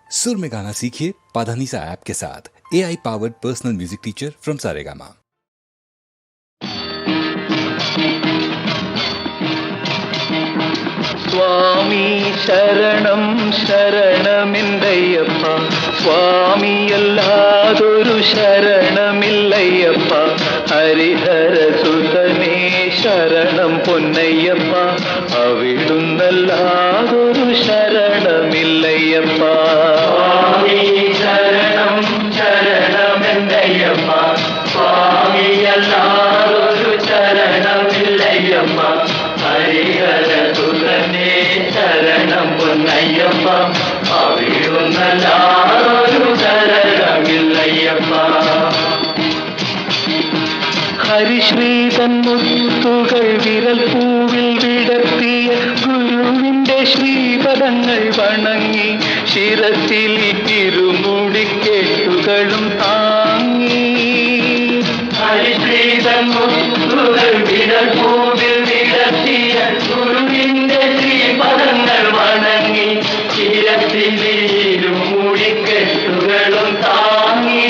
सुर में गाना सीखिए पाधानीसा ऐप के साथ। AI powered personal music teacher from Saregama. സ്വാമി ശരണം ശരണമെന്തയ്യപ്പ, സ്വാമിയല്ലാതൊരു ശരണമില്ലയ്യപ്പ. ഹരിഹരസുതനേ ശരണം പൊന്നയ്യപ്പ, അവിടുന്നല്ലാതൊരു ശരണമില്ലയ്യപ്പ. സ്വാമി ശരണം ശരണമെന്തയ്യപ്പ, സ്വാമിയല്ലാതൊരു ശരണമില്ലയ്യപ്പ. ഹരിഹരസുതനേ ശരണം പൊന്നയ്യപ്പ, അവിടുന്നല്ലാതൊരു ശരണമില്ലയ്യപ്പ. ഹരിശ്രീതൻ മുത്തുകൾ വിരൽ പൂവിൽ വിടർത്തിയ ഗുരുവിന്റെ ശ്രീപദങ്ങൾ വണങ്ങി, ശിരത്തിൽ ഇരുമുടിക്കെട്ടുകളും താങ്ങി. ഹരിശ്രീതൻ മുത്തുകൾ വിരൽ പൂവിൽ വിടർത്തിയ ഗുരുവിന്റെ ശ്രീപദങ്ങൾ വണങ്ങി, ശിരത്തിൽ ഇരുമുടിക്കെട്ടുകളും താങ്ങി.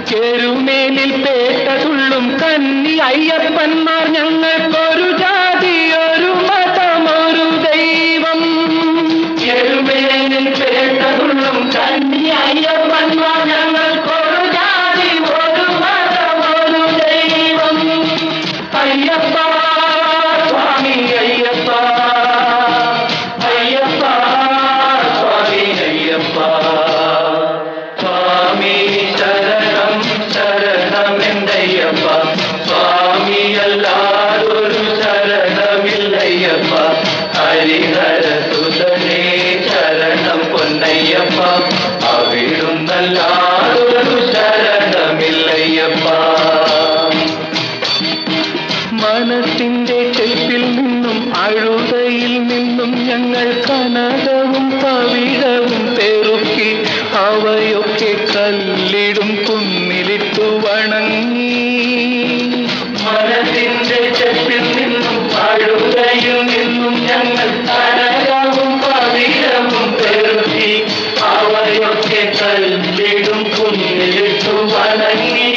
ചെരുമേലിൽ പേട്ടതുള്ളും കന്നി അയ്യപ്പന്മാർ, ഞങ്ങൾക്കൊരു ജാതി ഒരു മതം ഒരു ദൈവം. ചെരുമേലിൽ പേട്ടതുള്ളും കന്നി അയ്യപ്പന്മാർ, ഞങ്ങൾക്കൊരു ജാതി ഒരു മതം ഒരു ദൈവം. അയ്യപ്പ സ്വാമി അയ്യപ്പ, അയ്യപ്പ സ്വാമി അയ്യപ്പ. സ്വാമി ശരണം ശരണമെന്തയ്യപ്പ, സ്വാമിയല്ലാതൊരു ശരണമില്ലയ്യപ്പ. ഹരിഹരസുതനേ ശരണം പൊന്നയ്യപ്പ, അവിടുന്നല്ലാതൊരു ശരണമില്ലയ്യപ്പ. മനസ്സിന്റെ ചെപ്പിൽ നിന്നും അഴുതയിൽ നിന്നും ഞങ്ങൾ കനകവും പവിഴവും പെറുക്കി, അവയൊക്കെ കല്ലിടും കുന്നിലിട്ടു വണങ്ങി. മനസ്സിന്റെ ചെപ്പിൽ നിന്നും അഴുതയിൽ നിന്നും ഞങ്ങൾ കനകവും പവിഴവും പെറുക്കി, അവയൊക്കെ കല്ലിടും കുന്നിലിട്ടു വണങ്ങി.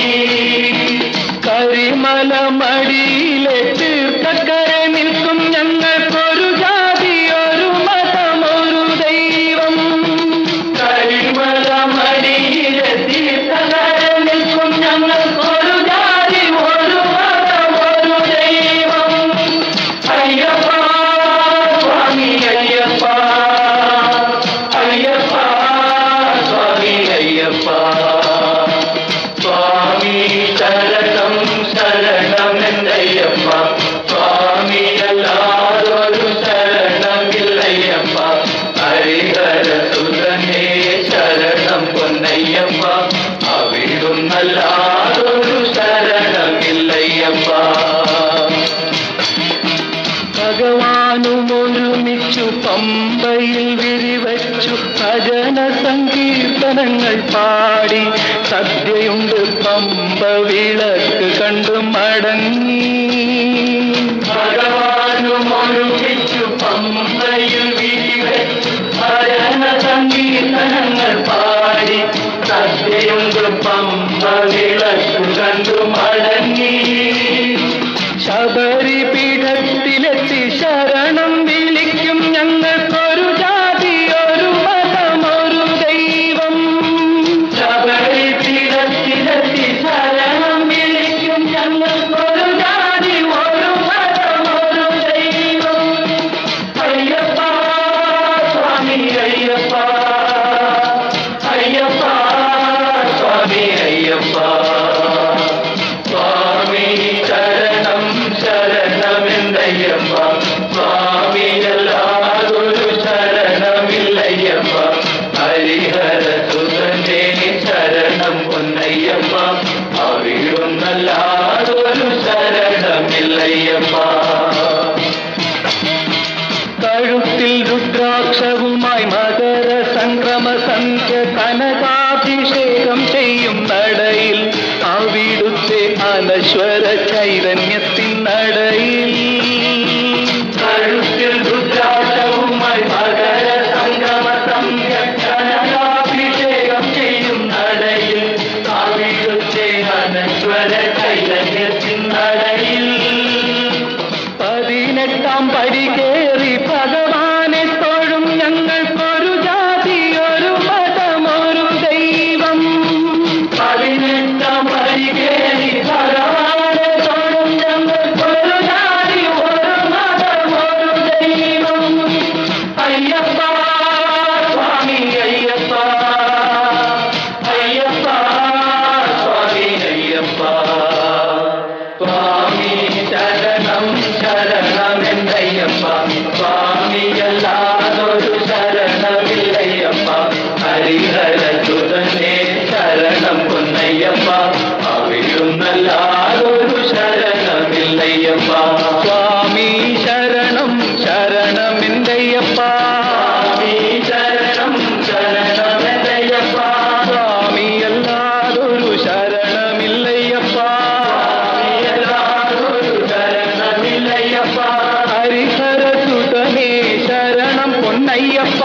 കരിമല മടിയിലെ തീർത്ഥക്കരെ നിൽക്കും ഞങ്ങൾക്കൊരു ജാതി ഒരു മതം ഒരു ദൈവം. കരിമല മടിയിലെ തീർത്ഥക്കരെ നിൽക്കും ഞങ്ങൾക്കൊരു ജാതി ഒരു മതം ഒരു ദൈവം. അയ്യപ്പ സ്വാമി അയ്യപ്പ, അയ്യപ്പ സ്വാമി അയ്യപ്പ. സ്വാമി ശരണം ശരണമെന്തയ്യപ്പ, സ്വാമിയല്ലാതൊരു ശരണമില്ലയ്യപ്പ. ഹരിഹരസുതനേ ശരണം പൊന്നയ്യപ്പ, അവിടുന്നല്ലാതൊരു ശരണമില്ലയ്യപ്പ. ഭഗവാനും ഒരുമിച്ചു പമ്പയിൽ വിരിവച്ചു ഭജന സങ്കീർത്തനങ്ങൾ പാടി, സദ്യയുണ്ട് പമ്പ വിളക്ക് കണ്ടു മടങ്ങി. ഭഗവാനും ഒരുമിച്ചു പമ്പയിൽ വിരിവച്ചു ഭജന സങ്കീർത്തനങ്ങൾ പാടി, സദ്യയുണ്ട് പമ്പ വിളക്ക് കണ്ടു മടങ്ങി. ശബരി പീഠത്തിലെത്തി ശരണം വിളിക്കും ഞങ്ങൾക്കൊരു ജാതി ഒരു മതം ഒരു ദൈവം. ശബരി പീഠത്തിലെത്തി ശരണം വിളിക്കും ഞങ്ങൾക്കൊരു ജാതി ഒരു മതം ഒരു ദൈവം. അയ്യപ്പ സ്വാമി അയ്യപ്പ, അയ്യപ്പ സ്വാമി അയ്യപ്പ. സ്വാമി ശരണം ശരണമെന്തയ്യപ്പ, സ്വാമിയല്ലാതൊരു ശരണമില്ലയ്യപ്പ. ഹരിഹരസുതനേ ശരണം പൊന്നയ്യപ്പ, അവിടുന്നല്ലാതൊരു ശരണമില്ലയ്യപ്പ. കഴുത്തിൽ രുദ്രാക്ഷവുമായി മകര സംക്രമ സന്ധ്യ കനകാഭിഷേകം ചെയ്യും നടയിൽ, അവിടുത്തെ അനശ്വര ചൈതന്യത്തിൻ നടയിൽ. കഴുത്തിൽ രുദ്രാക്ഷവുമായി മകര സംക്രമ സന്ധ്യ പൊന്നയ്യപ്പ